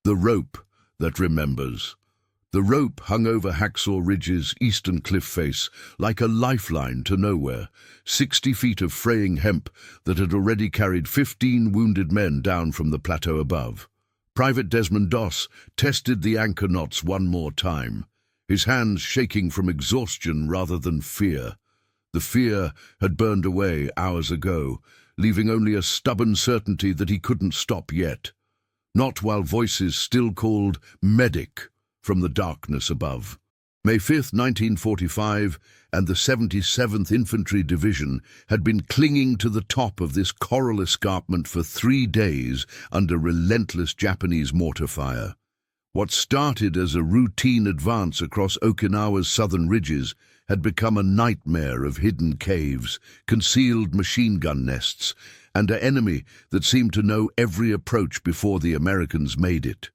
The rope that remembers. The rope hung over Hacksaw Ridge's eastern cliff face like a lifeline to nowhere, 60 feet of fraying hemp that had already carried 15 wounded men down from the plateau above. Private Desmond Doss tested the anchor knots one more time, his hands shaking from exhaustion rather than fear. The fear had burned away hours ago, leaving only a stubborn certainty that he couldn't stop yet. Not while voices still called "Medic" from the darkness above. May 5th, 1945, and the 77th Infantry Division had been clinging to the top of this coral escarpment for 3 days under relentless Japanese mortar fire. What started as a routine advance across Okinawa's southern ridges had become a nightmare of hidden caves, concealed machine gun nests, and an enemy that seemed to know every approach before the Americans made it.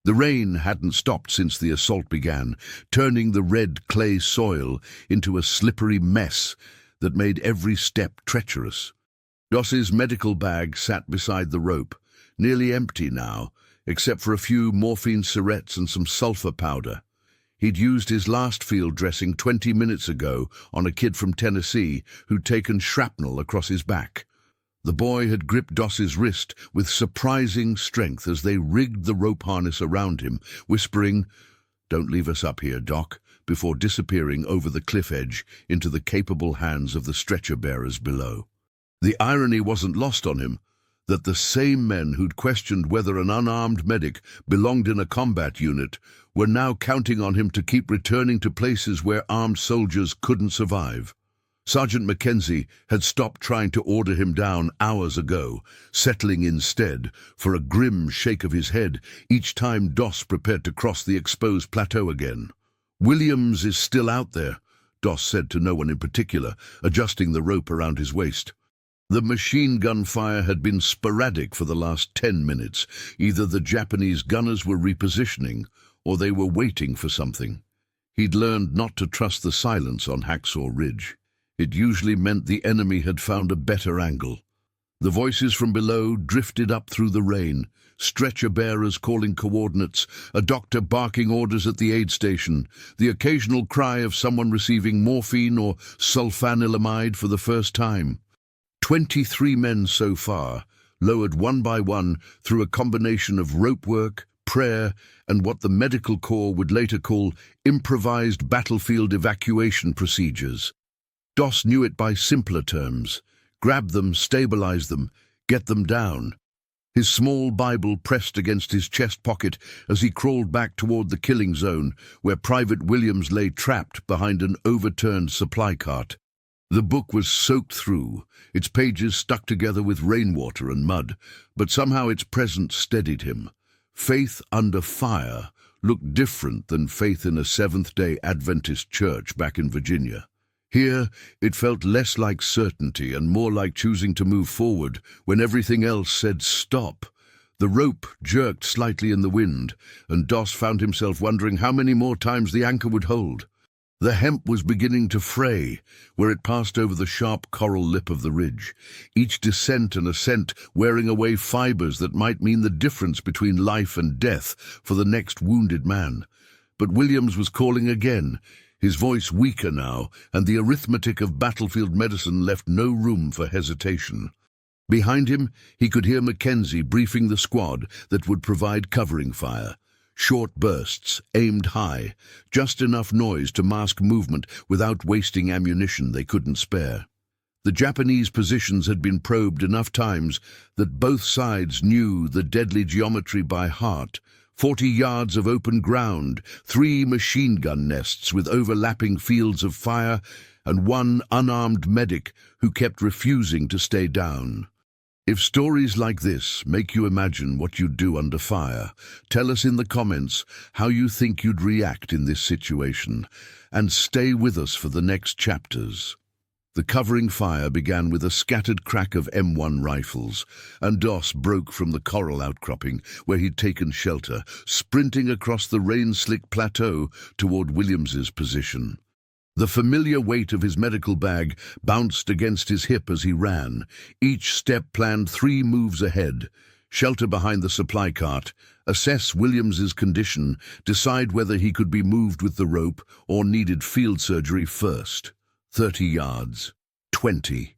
The rain hadn't stopped since the assault began, turning the red clay soil into a slippery mess that made every step treacherous. Doss's medical bag sat beside the rope, nearly empty now, except for a few morphine syrettes and some sulfur powder. He'd used his last field dressing 20 minutes ago on a kid from Tennessee who'd taken shrapnel across his back. The boy had gripped Doss's wrist with surprising strength as they rigged the rope harness around him, whispering, "Don't leave us up here, Doc," before disappearing over the cliff edge into the capable hands of the stretcher-bearers below. The irony wasn't lost on him that the same men who'd questioned whether an unarmed medic belonged in a combat unit were now counting on him to keep returning to places where armed soldiers couldn't survive. Sergeant Mackenzie had stopped trying to order him down hours ago, settling instead for a grim shake of his head each time Doss prepared to cross the exposed plateau again. "Williams is still out there," Doss said to no one in particular, adjusting the rope around his waist. The machine gun fire had been sporadic for the last 10 minutes. Either the Japanese gunners were repositioning, or they were waiting for something. He'd learned not to trust the silence on Hacksaw Ridge. It usually meant the enemy had found a better angle. The voices from below drifted up through the rain, stretcher-bearers calling coordinates, a doctor barking orders at the aid station, the occasional cry of someone receiving morphine or sulfanilamide for the first time. 23 men so far, lowered one by one through a combination of rope work, prayer, and what the medical corps would later call improvised battlefield evacuation procedures. Doss knew it by simpler terms: grab them, stabilize them, get them down. His small Bible pressed against his chest pocket as he crawled back toward the killing zone, where Private Williams lay trapped behind an overturned supply cart. The book was soaked through, its pages stuck together with rainwater and mud, but somehow its presence steadied him. Faith under fire looked different than faith in a Seventh-day Adventist church back in Virginia. Here, it felt less like certainty and more like choosing to move forward when everything else said stop. The rope jerked slightly in the wind, and Doss found himself wondering how many more times the anchor would hold. The hemp was beginning to fray where it passed over the sharp coral lip of the ridge, each descent and ascent wearing away fibers that might mean the difference between life and death for the next wounded man. But Williams was calling again, his voice weaker now, and the arithmetic of battlefield medicine left no room for hesitation. Behind him, he could hear Mackenzie briefing the squad that would provide covering fire. Short bursts, aimed high, just enough noise to mask movement without wasting ammunition they couldn't spare. The Japanese positions had been probed enough times that both sides knew the deadly geometry by heart. 40 yards of open ground, 3 machine gun nests with overlapping fields of fire, and one unarmed medic who kept refusing to stay down. If stories like this make you imagine what you'd do under fire, tell us in the comments how you think you'd react in this situation, and stay with us for the next chapters. The covering fire began with a scattered crack of M1 rifles, and Doss broke from the coral outcropping where he'd taken shelter, sprinting across the rain-slicked plateau toward Williams's position. The familiar weight of his medical bag bounced against his hip as he ran, each step planned 3 moves ahead: shelter behind the supply cart, assess Williams's condition, decide whether he could be moved with the rope or needed field surgery first. 30 yards. 20.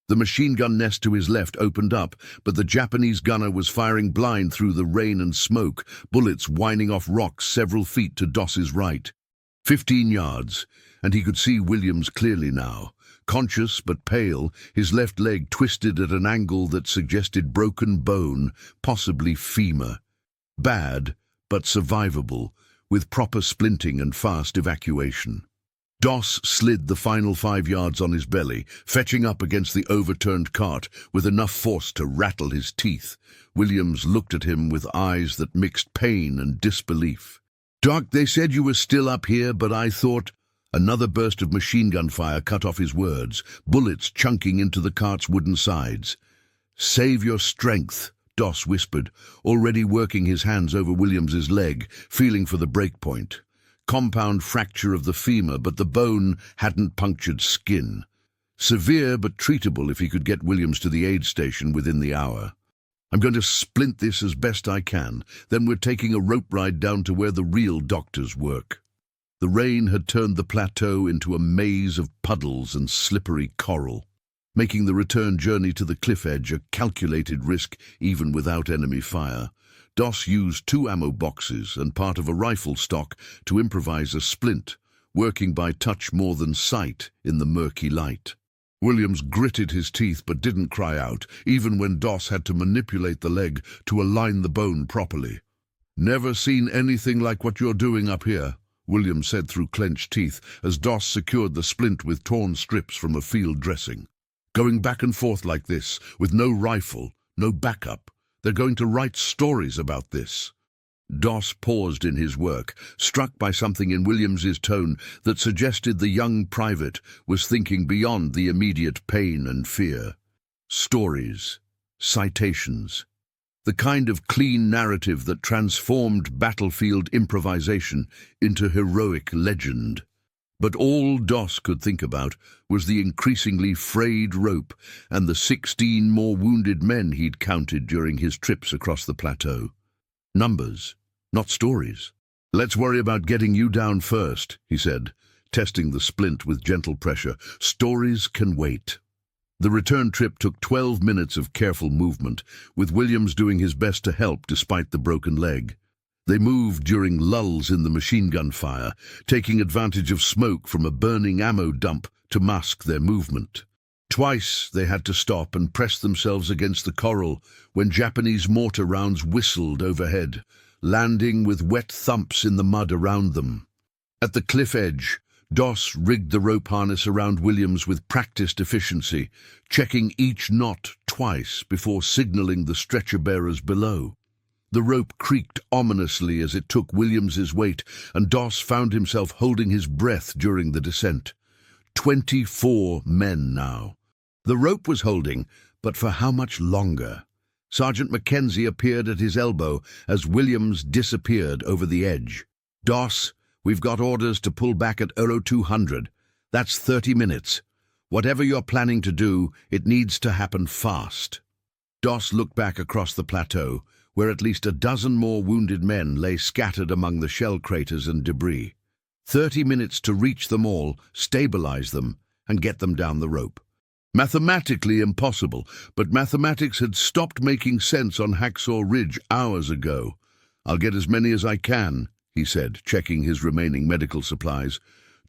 The machine gun nest to his left opened up, but the Japanese gunner was firing blind through the rain and smoke, bullets whining off rocks several feet to Doss's right. 15 yards, and he could see Williams clearly now. Conscious but pale, his left leg twisted at an angle that suggested broken bone, possibly femur. Bad, but survivable, with proper splinting and fast evacuation. Doss slid the final 5 yards on his belly, fetching up against the overturned cart with enough force to rattle his teeth. Williams looked at him with eyes that mixed pain and disbelief. "Doc, they said you were still up here, but I thought—" Another burst of machine gun fire cut off his words, bullets chunking into the cart's wooden sides. "Save your strength," Doss whispered, already working his hands over Williams's leg, feeling for the break point. Compound fracture of the femur, but the bone hadn't punctured skin. Severe but treatable if he could get Williams to the aid station within the hour. "I'm going to splint this as best I can, then we're taking a rope ride down to where the real doctors work." The rain had turned the plateau into a maze of puddles and slippery coral, making the return journey to the cliff edge a calculated risk even without enemy fire. Doss used 2 ammo boxes and part of a rifle stock to improvise a splint, working by touch more than sight in the murky light. Williams gritted his teeth but didn't cry out, even when Doss had to manipulate the leg to align the bone properly. "Never seen anything like what you're doing up here," Williams said through clenched teeth as Doss secured the splint with torn strips from a field dressing. "Going back and forth like this, with no rifle, no backup. They're going to write stories about this." Doss paused in his work, struck by something in Williams's tone that suggested the young private was thinking beyond the immediate pain and fear. Stories, citations, the kind of clean narrative that transformed battlefield improvisation into heroic legend. But all Doss could think about was the increasingly frayed rope and the 16 more wounded men he'd counted during his trips across the plateau. Numbers, not stories. "Let's worry about getting you down first," he said, testing the splint with gentle pressure. "Stories can wait." The return trip took 12 minutes of careful movement, with Williams doing his best to help despite the broken leg. They moved during lulls in the machine gun fire, taking advantage of smoke from a burning ammo dump to mask their movement. Twice they had to stop and press themselves against the coral when Japanese mortar rounds whistled overhead, landing with wet thumps in the mud around them. At the cliff edge, Doss rigged the rope harness around Williams with practiced efficiency, checking each knot twice before signaling the stretcher-bearers below. The rope creaked ominously as it took Williams's weight, and Doss found himself holding his breath during the descent. 24 men now. The rope was holding, but for how much longer? Sergeant Mackenzie appeared at his elbow as Williams disappeared over the edge. "Doss, we've got orders to pull back at 0200. That's 30 minutes. Whatever you're planning to do, it needs to happen fast." Doss looked back across the plateau, where at least a dozen more wounded men lay scattered among the shell craters and debris. 30 minutes to reach them all, stabilize them, and get them down the rope. Mathematically impossible, but mathematics had stopped making sense on Hacksaw Ridge hours ago. "I'll get as many as I can," he said, checking his remaining medical supplies.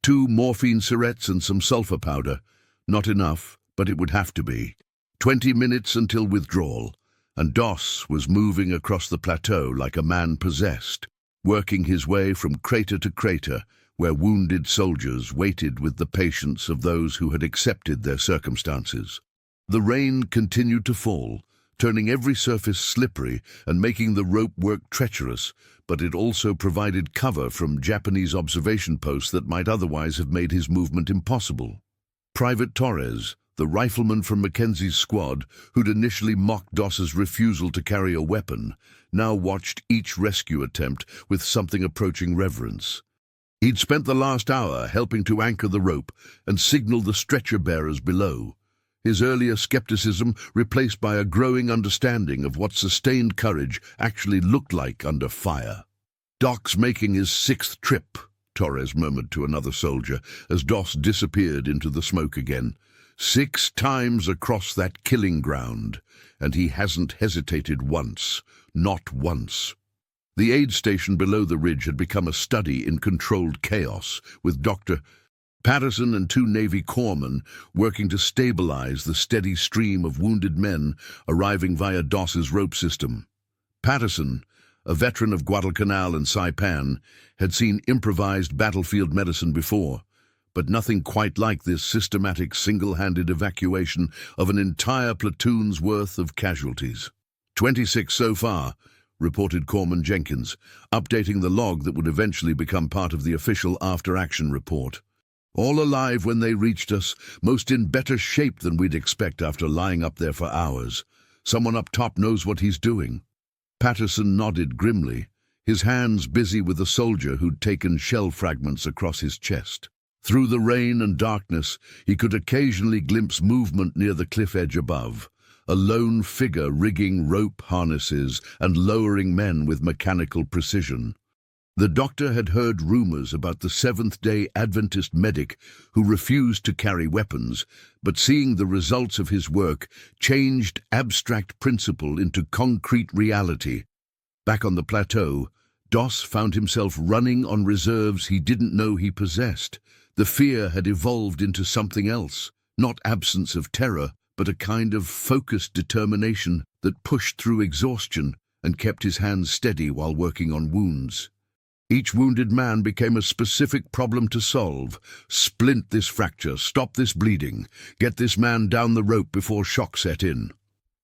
2 morphine syrettes and some sulfur powder. Not enough, but it would have to be. 20 minutes until withdrawal, and Doss was moving across the plateau like a man possessed, working his way from crater to crater, where wounded soldiers waited with the patience of those who had accepted their circumstances. The rain continued to fall, turning every surface slippery and making the rope work treacherous, but it also provided cover from Japanese observation posts that might otherwise have made his movement impossible. Private Torres, the rifleman from Mackenzie's squad, who'd initially mocked Doss's refusal to carry a weapon, now watched each rescue attempt with something approaching reverence. He'd spent the last hour helping to anchor the rope and signal the stretcher-bearers below. his earlier skepticism replaced by a growing understanding of what sustained courage actually looked like under fire. "Doc's making his 6th trip," Torres murmured to another soldier as Doss disappeared into the smoke again. 6 times across that killing ground, and he hasn't hesitated once, not once. The aid station below the ridge had become a study in controlled chaos, with Dr. Patterson and 2 Navy corpsmen working to stabilize the steady stream of wounded men arriving via Doss's rope system. Patterson, a veteran of Guadalcanal and Saipan, had seen improvised battlefield medicine before, but nothing quite like this systematic single-handed evacuation of an entire platoon's worth of casualties. 26 so far, reported Corpsman Jenkins, updating the log that would eventually become part of the official after-action report. "All alive when they reached us, most in better shape than we'd expect after lying up there for hours. Someone up top knows what he's doing." Patterson nodded grimly, his hands busy with a soldier who'd taken shell fragments across his chest. Through the rain and darkness, he could occasionally glimpse movement near the cliff edge above, a lone figure rigging rope harnesses and lowering men with mechanical precision. The doctor had heard rumors about the Seventh-day Adventist medic who refused to carry weapons, but seeing the results of his work changed abstract principle into concrete reality. Back on the plateau, Doss found himself running on reserves he didn't know he possessed. The fear had evolved into something else, not absence of terror, but a kind of focused determination that pushed through exhaustion and kept his hands steady while working on wounds. Each wounded man became a specific problem to solve. Splint this fracture, stop this bleeding, get this man down the rope before shock set in.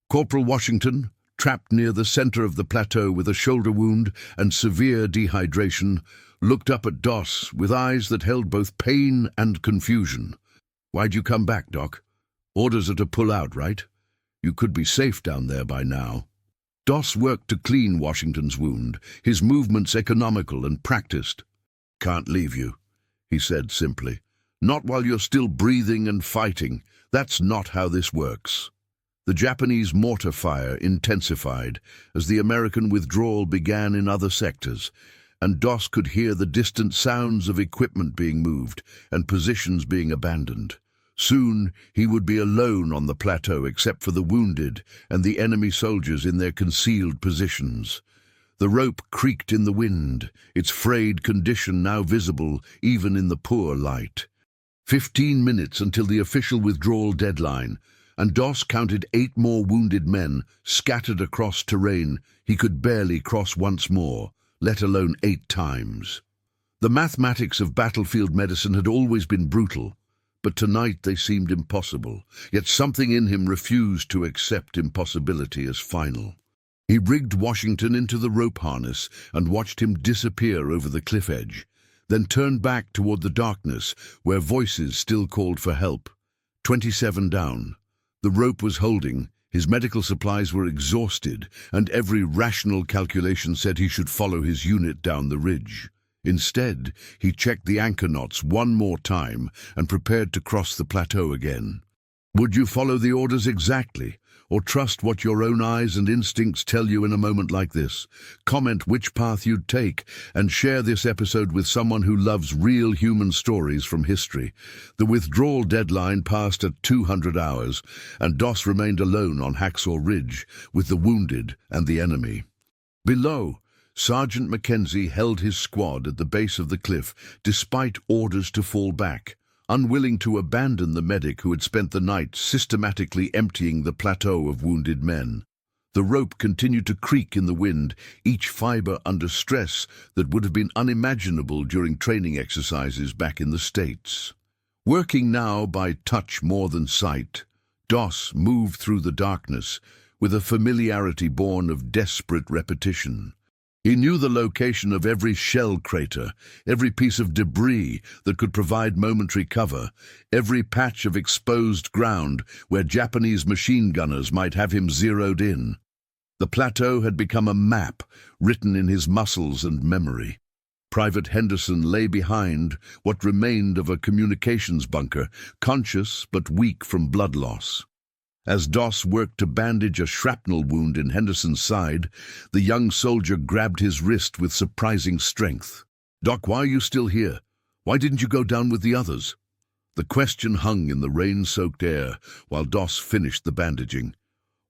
Corporal Washington, trapped near the center of the plateau with a shoulder wound and severe dehydration, looked up at Doss with eyes that held both pain and confusion. "Why'd you come back, Doc? Orders are to pull out, right? You could be safe down there by now." Doss worked to clean Washington's wound, his movements economical and practiced. "Can't leave you," he said simply. "Not while you're still breathing and fighting. That's not how this works." The Japanese mortar fire intensified as the American withdrawal began in other sectors, and Doss could hear the distant sounds of equipment being moved and positions being abandoned. Soon he would be alone on the plateau except for the wounded and the enemy soldiers in their concealed positions. The rope creaked in the wind, its frayed condition now visible even in the poor light. 15 minutes until the official withdrawal deadline, and Doss counted 8 more wounded men scattered across terrain he could barely cross once more, let alone 8 times. The mathematics of battlefield medicine had always been brutal, but tonight they seemed impossible, yet something in him refused to accept impossibility as final. He rigged Washington into the rope harness and watched him disappear over the cliff edge, then turned back toward the darkness where voices still called for help. 27 down. The rope was holding, his medical supplies were exhausted, and every rational calculation said he should follow his unit down the ridge. Instead, he checked the anchor knots one more time and prepared to cross the plateau again. Would you follow the orders exactly, or trust what your own eyes and instincts tell you in a moment like this? Comment which path you'd take and share this episode with someone who loves real human stories from history. The withdrawal deadline passed at 200 hours, and Doss remained alone on Hacksaw Ridge with the wounded and the enemy. Below, Sergeant Mackenzie held his squad at the base of the cliff despite orders to fall back, unwilling to abandon the medic who had spent the night systematically emptying the plateau of wounded men. The rope continued to creak in the wind, each fiber under stress that would have been unimaginable during training exercises back in the States. Working now by touch more than sight, Doss moved through the darkness with a familiarity born of desperate repetition. He knew the location of every shell crater, every piece of debris that could provide momentary cover, every patch of exposed ground where Japanese machine gunners might have him zeroed in. The plateau had become a map written in his muscles and memory. Private Henderson lay behind what remained of a communications bunker, conscious but weak from blood loss. As Doss worked to bandage a shrapnel wound in Henderson's side, the young soldier grabbed his wrist with surprising strength. "Doc, why are you still here? Why didn't you go down with the others?" The question hung in the rain-soaked air while Doss finished the bandaging.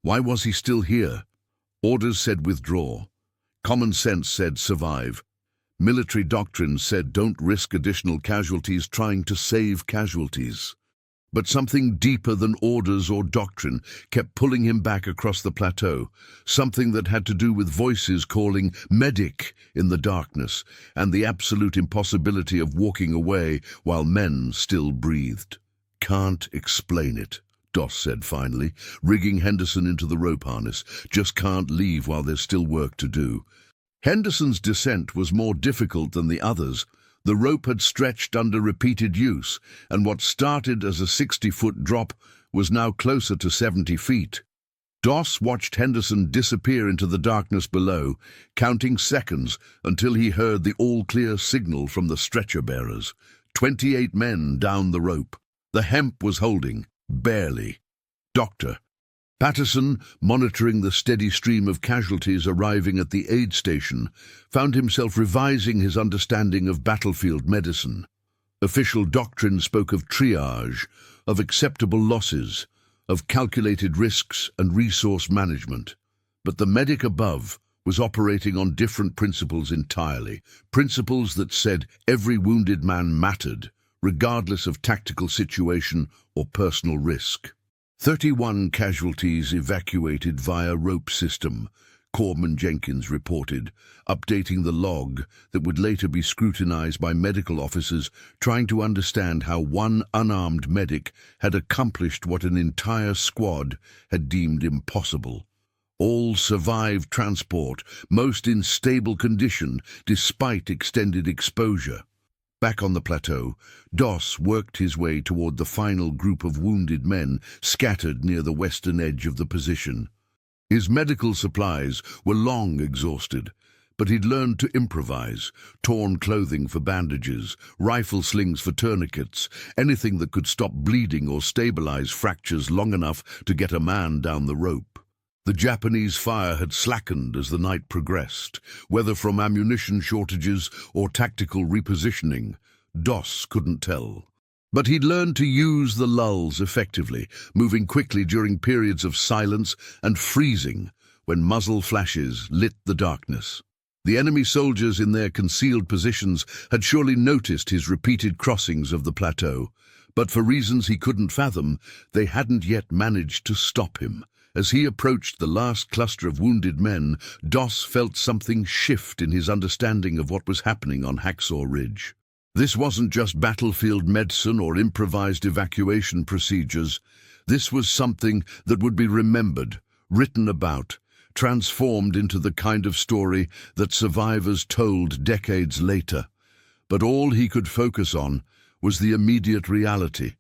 Why was he still here? Orders said withdraw. Common sense said survive. Military doctrine said don't risk additional casualties trying to save casualties. But something deeper than orders or doctrine kept pulling him back across the plateau, something that had to do with voices calling "medic" in the darkness, and the absolute impossibility of walking away while men still breathed. "Can't explain it," Doss said finally, rigging Henderson into the rope harness. "Just can't leave while there's still work to do." Henderson's descent was more difficult than the others. The rope had stretched under repeated use, and what started as a 60-foot drop was now closer to 70 feet. Doss watched Henderson disappear into the darkness below, counting seconds until he heard the all-clear signal from the stretcher-bearers. 28 men down the rope. The hemp was holding, barely. "Doctor." Patterson, monitoring the steady stream of casualties arriving at the aid station, found himself revising his understanding of battlefield medicine. Official doctrine spoke of triage, of acceptable losses, of calculated risks and resource management. But the medic above was operating on different principles entirely, principles that said every wounded man mattered, regardless of tactical situation or personal risk. 31 casualties evacuated via rope system, Corpsman Jenkins reported, updating the log that would later be scrutinized by medical officers trying to understand how one unarmed medic had accomplished what an entire squad had deemed impossible. All survived transport, most in stable condition despite extended exposure. Back on the plateau, Doss worked his way toward the final group of wounded men scattered near the western edge of the position. His medical supplies were long exhausted, but he'd learned to improvise, torn clothing for bandages, rifle slings for tourniquets, anything that could stop bleeding or stabilize fractures long enough to get a man down the rope. The Japanese fire had slackened as the night progressed, whether from ammunition shortages or tactical repositioning. Doss couldn't tell. But he'd learned to use the lulls effectively, moving quickly during periods of silence and freezing when muzzle flashes lit the darkness. The enemy soldiers in their concealed positions had surely noticed his repeated crossings of the plateau, but for reasons he couldn't fathom, they hadn't yet managed to stop him. As he approached the last cluster of wounded men, Doss felt something shift in his understanding of what was happening on Hacksaw Ridge. This wasn't just battlefield medicine or improvised evacuation procedures. This was something that would be remembered, written about, transformed into the kind of story that survivors told decades later. But all he could focus on was the immediate reality.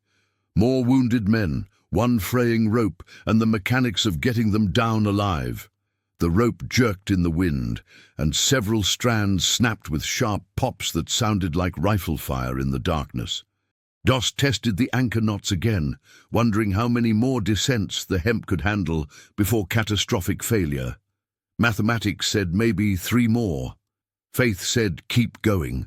More wounded men, one fraying rope, and the mechanics of getting them down alive. The rope jerked in the wind, and several strands snapped with sharp pops that sounded like rifle fire in the darkness. Doss tested the anchor knots again, wondering how many more descents the hemp could handle before catastrophic failure. Mathematics said maybe 3 more. Faith said keep going.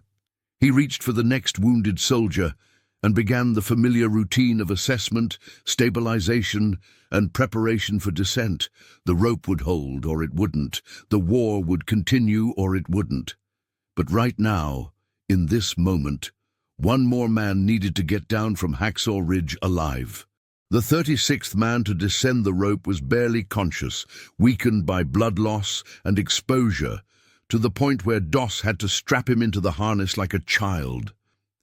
He reached for the next wounded soldier and began the familiar routine of assessment, stabilization, and preparation for descent. The rope would hold or it wouldn't. The war would continue or it wouldn't. But right now, in this moment, one more man needed to get down from Hacksaw Ridge alive. The 36th man to descend the rope was barely conscious, weakened by blood loss and exposure, to the point where Doss had to strap him into the harness like a child.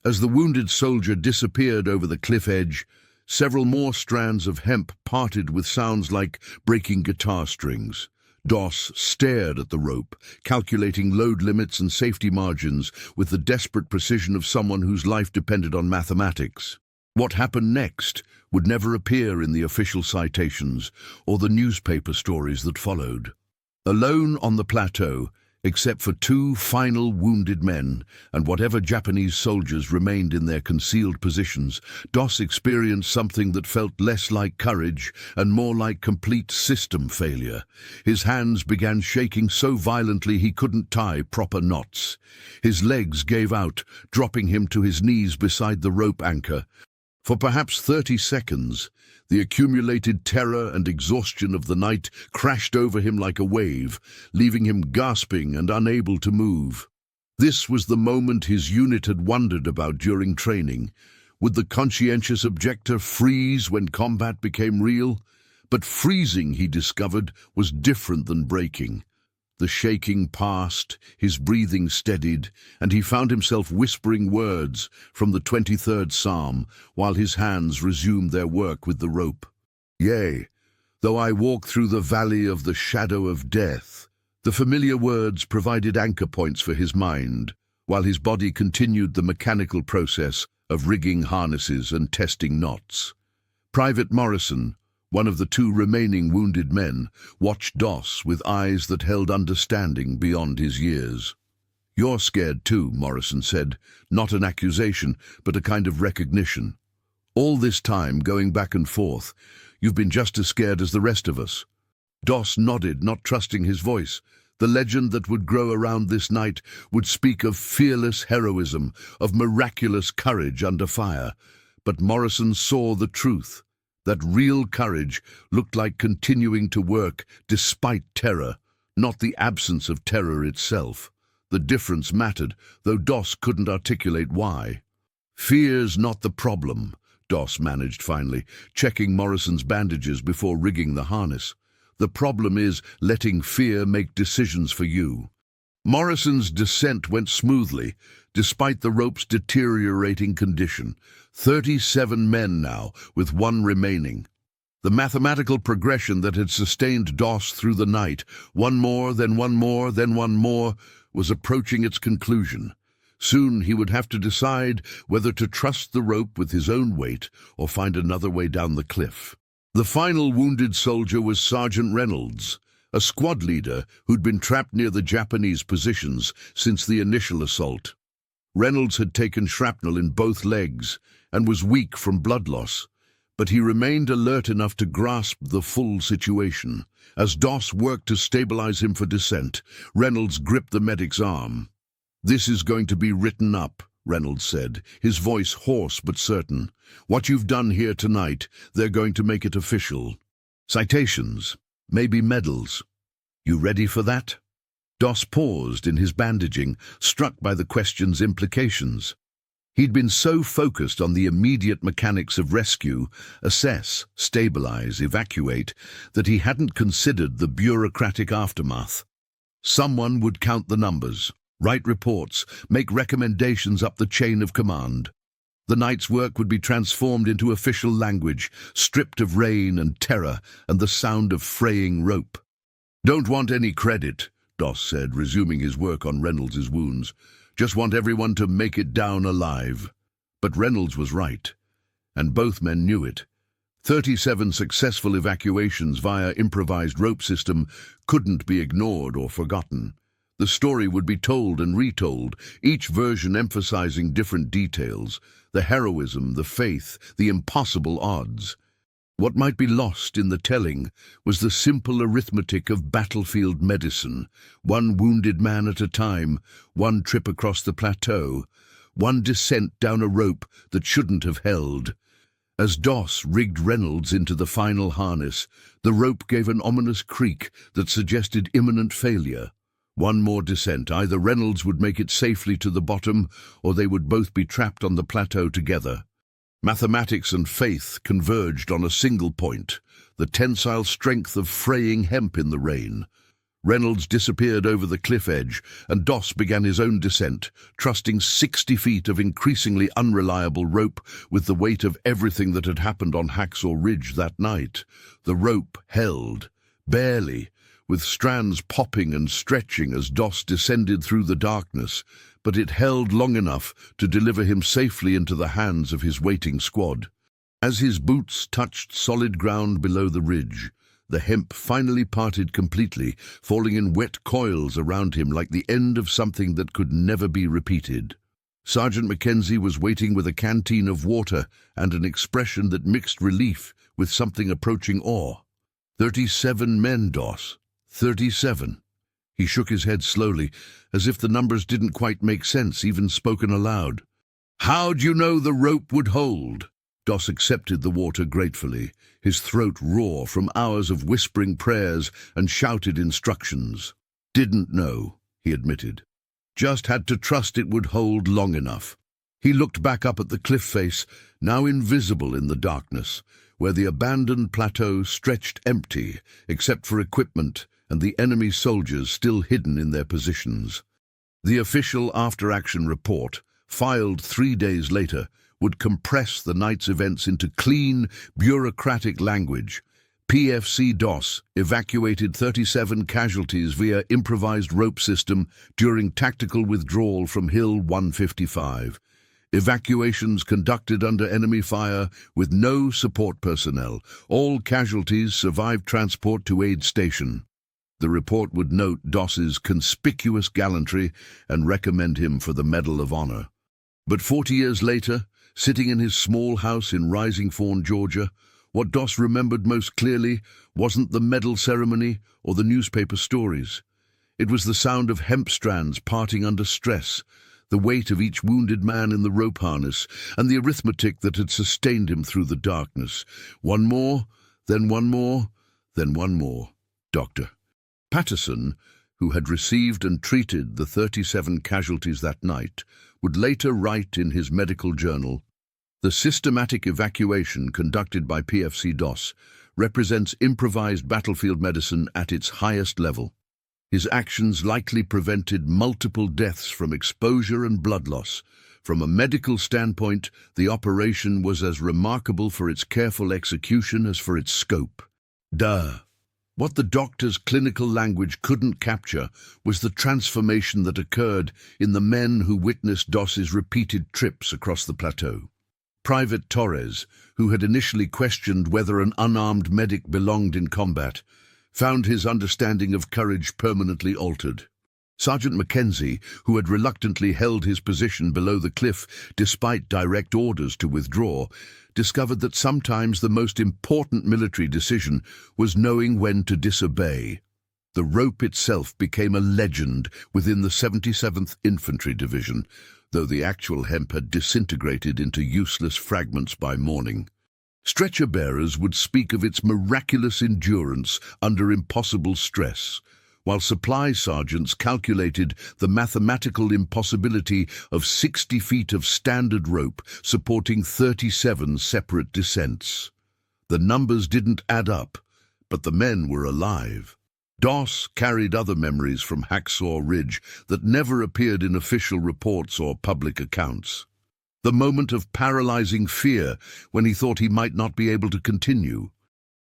As the wounded soldier disappeared over the cliff edge, several more strands of hemp parted with sounds like breaking guitar strings. Doss stared at the rope, calculating load limits and safety margins with the desperate precision of someone whose life depended on mathematics. What happened next would never appear in the official citations or the newspaper stories that followed. Alone on the plateau, Except for two final wounded men and whatever Japanese soldiers remained in their concealed positions, Doss experienced something that felt less like courage and more like complete system failure. His hands began shaking so violently he couldn't tie proper knots. His legs gave out, dropping him to his knees beside the rope anchor. For perhaps 30 seconds, the accumulated terror and exhaustion of the night crashed over him like a wave, leaving him gasping and unable to move. This was the moment his unit had wondered about during training. Would the conscientious objector freeze when combat became real? But freezing, he discovered, was different than breaking. The shaking passed, his breathing steadied, and he found himself whispering words from the 23rd Psalm while his hands resumed their work with the rope. Yea, though I walk through the valley of the shadow of death. The familiar words provided anchor points for his mind, while his body continued the mechanical process of rigging harnesses and testing knots. Private Morrison, one of the two remaining wounded men, watched Doss with eyes that held understanding beyond his years. "You're scared too," Morrison said, not an accusation, but a kind of recognition. "All this time, going back and forth, you've been just as scared as the rest of us." Doss nodded, not trusting his voice. The legend that would grow around this night would speak of fearless heroism, of miraculous courage under fire. But Morrison saw the truth. That real courage looked like continuing to work despite terror, not the absence of terror itself. The difference mattered, though Doss couldn't articulate why. "Fear's not the problem," Doss managed finally, checking Morrison's bandages before rigging the harness. "The problem is letting fear make decisions for you." Morrison's descent went smoothly, despite the rope's deteriorating condition. 37 men now, with one remaining. The mathematical progression that had sustained Doss through the night, one more, then one more, then one more, was approaching its conclusion. Soon he would have to decide whether to trust the rope with his own weight or find another way down the cliff. The final wounded soldier was Sergeant Reynolds, a squad leader who'd been trapped near the Japanese positions since the initial assault. Reynolds had taken shrapnel in both legs and was weak from blood loss, but he remained alert enough to grasp the full situation. As Doss worked to stabilize him for descent, Reynolds gripped the medic's arm. "This is going to be written up," Reynolds said, his voice hoarse but certain. "What you've done here tonight, they're going to make it official. Citations, maybe medals. You ready for that?" Doss paused in his bandaging, struck by the question's implications. He'd been so focused on the immediate mechanics of rescue, assess, stabilize, evacuate, that he hadn't considered the bureaucratic aftermath. Someone would count the numbers, write reports, make recommendations up the chain of command. The night's work would be transformed into official language, stripped of rain and terror and the sound of fraying rope. "Don't want any credit," Doss said, resuming his work on Reynolds' wounds. "Just want everyone to make it down alive." But Reynolds was right, and both men knew it. 37 successful evacuations via improvised rope system couldn't be ignored or forgotten. The story would be told and retold, each version emphasizing different details, the heroism, the faith, the impossible odds. What might be lost in the telling was the simple arithmetic of battlefield medicine, one wounded man at a time, one trip across the plateau, one descent down a rope that shouldn't have held. As Doss rigged Reynolds into the final harness, the rope gave an ominous creak that suggested imminent failure. One more descent, either Reynolds would make it safely to the bottom, or they would both be trapped on the plateau together. Mathematics and faith converged on a single point, the tensile strength of fraying hemp in the rain. Reynolds disappeared over the cliff edge, and Doss began his own descent, trusting 60 feet of increasingly unreliable rope with the weight of everything that had happened on Hacksaw Ridge that night. The rope held, barely, with strands popping and stretching as Doss descended through the darkness, but it held long enough to deliver him safely into the hands of his waiting squad. As his boots touched solid ground below the ridge, the hemp finally parted completely, falling in wet coils around him like the end of something that could never be repeated. Sergeant Mackenzie was waiting with a canteen of water and an expression that mixed relief with something approaching awe. 37 men, Doss. 37. He shook his head slowly, as if the numbers didn't quite make sense, even spoken aloud. How'd you know the rope would hold? Doss accepted the water gratefully, his throat raw from hours of whispering prayers and shouted instructions. Didn't know, he admitted. Just had to trust it would hold long enough. He looked back up at the cliff face, now invisible in the darkness, where the abandoned plateau stretched empty, except for equipment and the enemy soldiers still hidden in their positions. The official after-action report, filed 3 days later, would compress the night's events into clean, bureaucratic language. PFC Doss evacuated 37 casualties via improvised rope system during tactical withdrawal from Hill 155. Evacuations conducted under enemy fire with no support personnel. All casualties survived transport to aid station. The report would note Doss's conspicuous gallantry and recommend him for the Medal of Honor. But 40 years later, sitting in his small house in Rising Fawn, Georgia, what Doss remembered most clearly wasn't the medal ceremony or the newspaper stories. It was the sound of hemp strands parting under stress, the weight of each wounded man in the rope harness, and the arithmetic that had sustained him through the darkness. One more, then one more, then one more. Doctor Patterson, who had received and treated the 37 casualties that night, would later write in his medical journal, "The systematic evacuation conducted by PFC Doss represents improvised battlefield medicine at its highest level. His actions likely prevented multiple deaths from exposure and blood loss. From a medical standpoint, the operation was as remarkable for its careful execution as for its scope." What the doctor's clinical language couldn't capture was the transformation that occurred in the men who witnessed Doss's repeated trips across the plateau. Private Torres, who had initially questioned whether an unarmed medic belonged in combat, found his understanding of courage permanently altered. Sergeant Mackenzie, who had reluctantly held his position below the cliff despite direct orders to withdraw, discovered that sometimes the most important military decision was knowing when to disobey. The rope itself became a legend within the 77th Infantry Division, though the actual hemp had disintegrated into useless fragments by morning. Stretcher-bearers would speak of its miraculous endurance under impossible stress, while supply sergeants calculated the mathematical impossibility of 60 feet of standard rope supporting 37 separate descents. The numbers didn't add up, but the men were alive. Doss carried other memories from Hacksaw Ridge that never appeared in official reports or public accounts. The moment of paralyzing fear when he thought he might not be able to continue.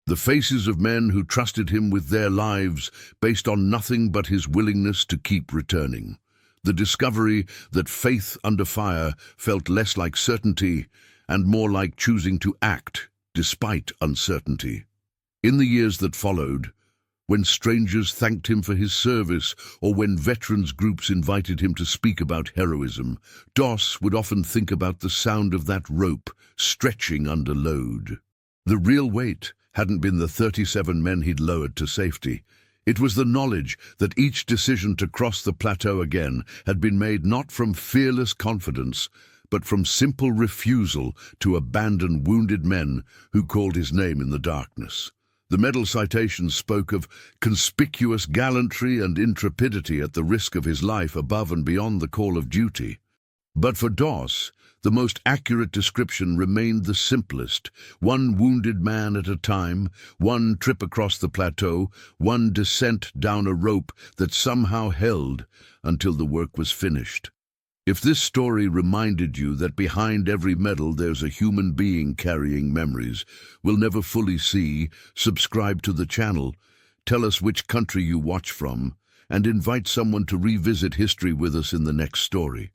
The faces of men who trusted him with their lives based on nothing but his willingness to keep returning. The discovery that faith under fire felt less like certainty and more like choosing to act despite uncertainty. In the years that followed, when strangers thanked him for his service or when veterans groups invited him to speak about heroism, Doss would often think about the sound of that rope stretching under load. The real weight hadn't been the 37 men he'd lowered to safety. It was the knowledge that each decision to cross the plateau again had been made not from fearless confidence, but from simple refusal to abandon wounded men who called his name in the darkness. The medal citations spoke of conspicuous gallantry and intrepidity at the risk of his life above and beyond the call of duty. But for Doss, the most accurate description remained the simplest: one wounded man at a time, one trip across the plateau, one descent down a rope that somehow held until the work was finished. If this story reminded you that behind every medal there's a human being carrying memories we'll never fully see, subscribe to the channel, tell us which country you watch from, and invite someone to revisit history with us in the next story.